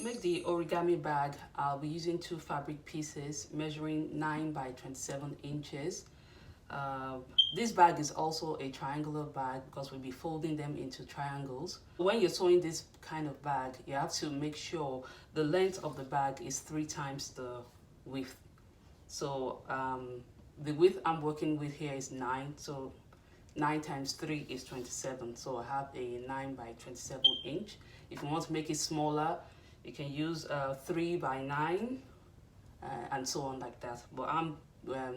make the origami bag, I'll be using 2 fabric pieces measuring 9 by 27 inches. This bag is also a triangular bag because we'll be folding them into triangles. When you're sewing this kind of bag, you have to make sure the length of the bag is 3 times the width. So the width I'm working with here is 9, so 9 times 3 is 27, so I have a 9 by 27 inch. If you want to make it smaller, you can use 3 by 9 and so on like that. But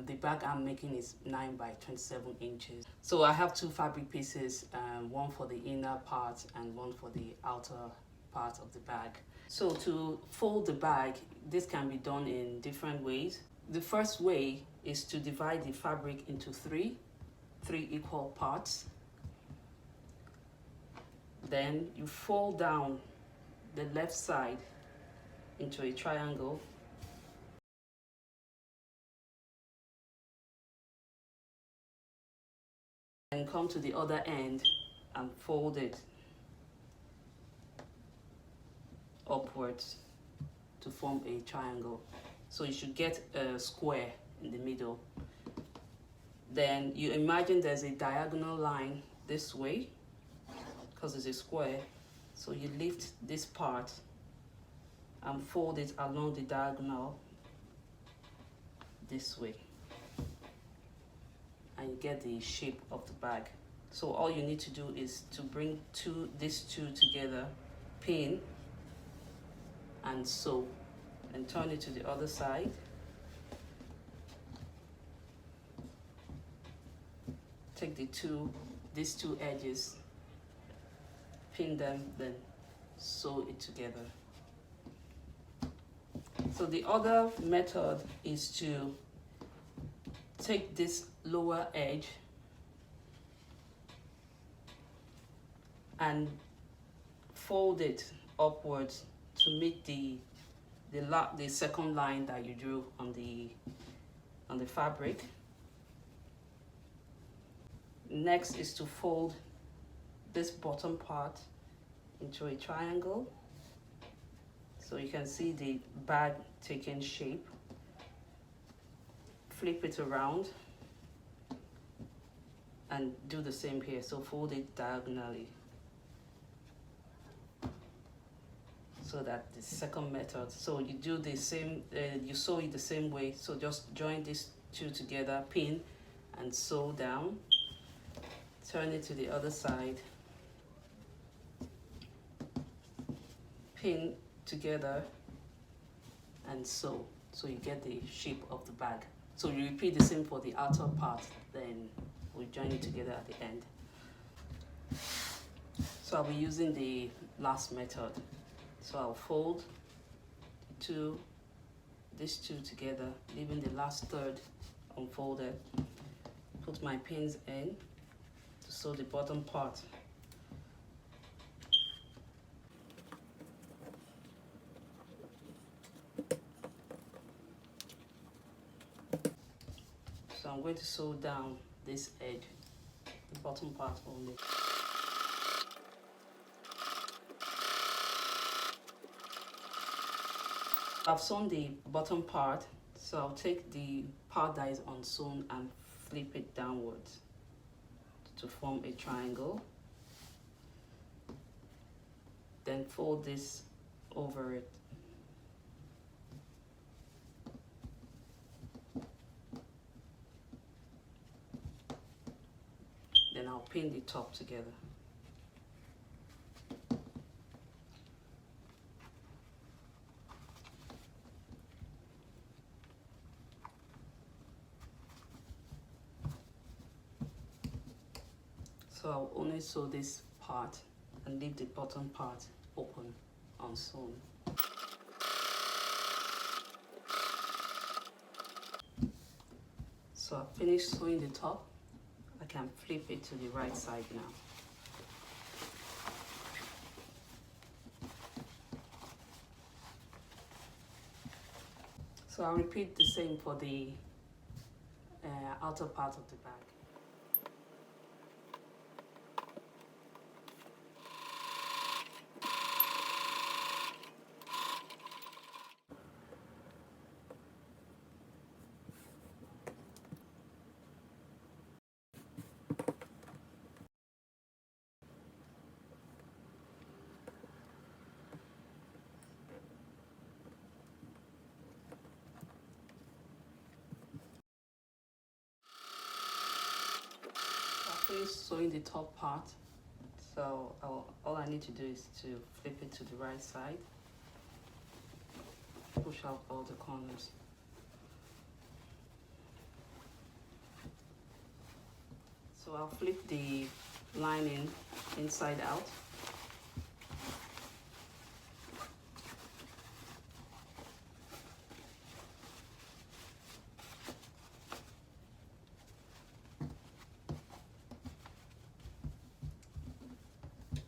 the bag I'm making is 9 by 27 inches. So I have 2 fabric pieces, one for the inner part and one for the outer part of the bag. So to fold the bag, this can be done in different ways. The first way is to divide the fabric into three equal parts. Then you fold down the left side into a triangle. And come to the other end and fold it upwards to form a triangle. So you should get a square in the middle. Then you imagine there's a diagonal line this way because it's a square. So you lift this part and fold it along the diagonal this way. And you get the shape of the bag. So all you need to do is to bring these two together, pin and sew, and turn it to the other side. Take these two edges, pin them, then sew it together. So the other method is to take this lower edge and fold it upwards to meet the second line that you drew on the fabric. Next is to fold this bottom part into a triangle, so you can see the bag taking shape. Flip it around and do the same here, so fold it diagonally. So that the second method, so you do the same, you sew it the same way. So just join these two together, pin and sew down, turn it to the other side, pin together and sew, so you get the shape of the bag. So you repeat the same for the outer part, then we join it together at the end. So I'll be using the last method. So I'll fold these two together, leaving the last third unfolded. Put my pins in to sew the bottom part. So I'm going to sew down this edge, the bottom part only. I've sewn the bottom part, so I'll take the part that is unsewn and flip it downwards to form a triangle. Then fold this over it. Then I'll pin the top together. So I'll only sew this part and leave the bottom part open, unsewn. So I've finished sewing the top. I can flip it to the right side now. So I'll repeat the same for the outer part of the bag. finished sewing the top part, so all I need to do is to flip it to the right side, push out all the corners. So I'll flip the lining inside out.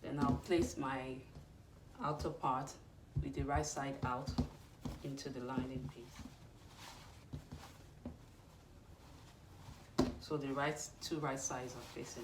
Then I'll place my outer part with the right side out into the lining piece. So the two right sides are facing.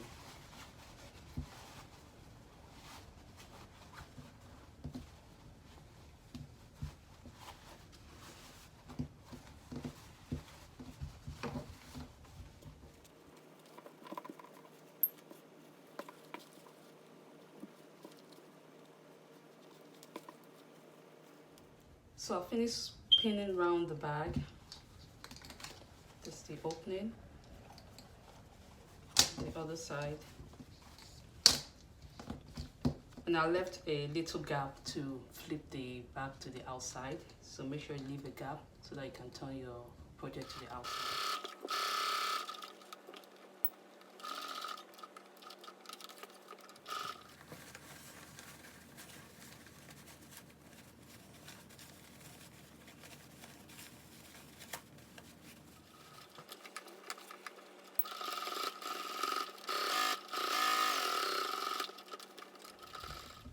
So I'll finish pinning around the bag. This is the opening. The other side. And I left a little gap to flip the bag to the outside. So make sure you leave a gap so that you can turn your project to the outside.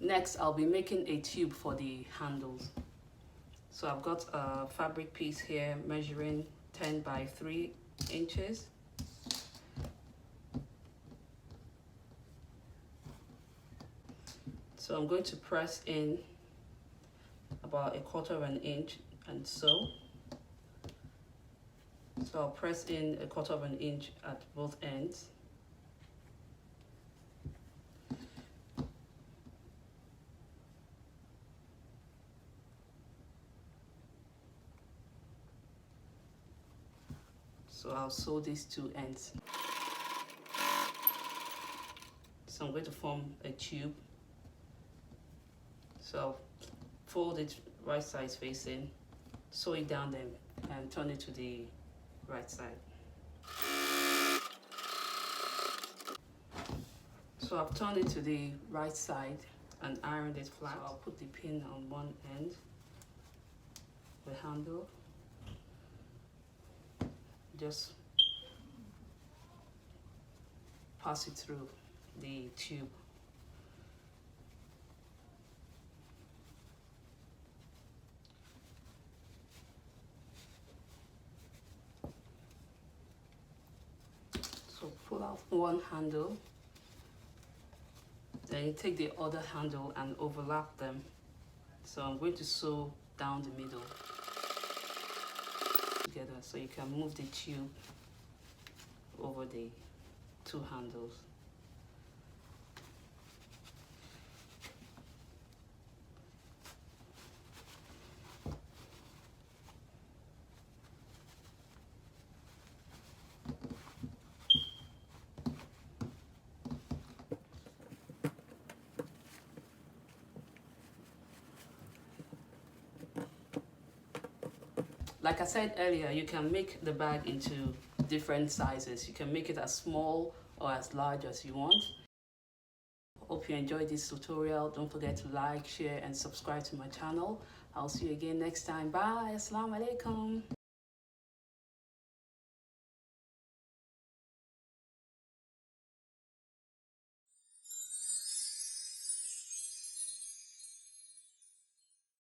Next, I'll be making a tube for the handles. So I've got a fabric piece here measuring 10 by 3 inches. So I'm going to press in about 1/4 inch and sew. So I'll press in 1/4 inch at both ends. So I'll sew these two ends. So I'm going to form a tube. So I'll fold it right side facing, sew it down then, and turn it to the right side. So I've turned it to the right side and ironed it flat. So I'll put the pin on one end, the handle. Just pass it through the tube. So pull out one handle, then you take the other handle and overlap them. So I'm going to sew down the middle together, so you can move the tube over the two handles. Like I said earlier, you can make the bag into different sizes. You can make it as small or as large as you want. Hope you enjoyed this tutorial. Don't forget to like, share, and subscribe to my channel. I'll see you again next time. Bye. Assalamu alaikum.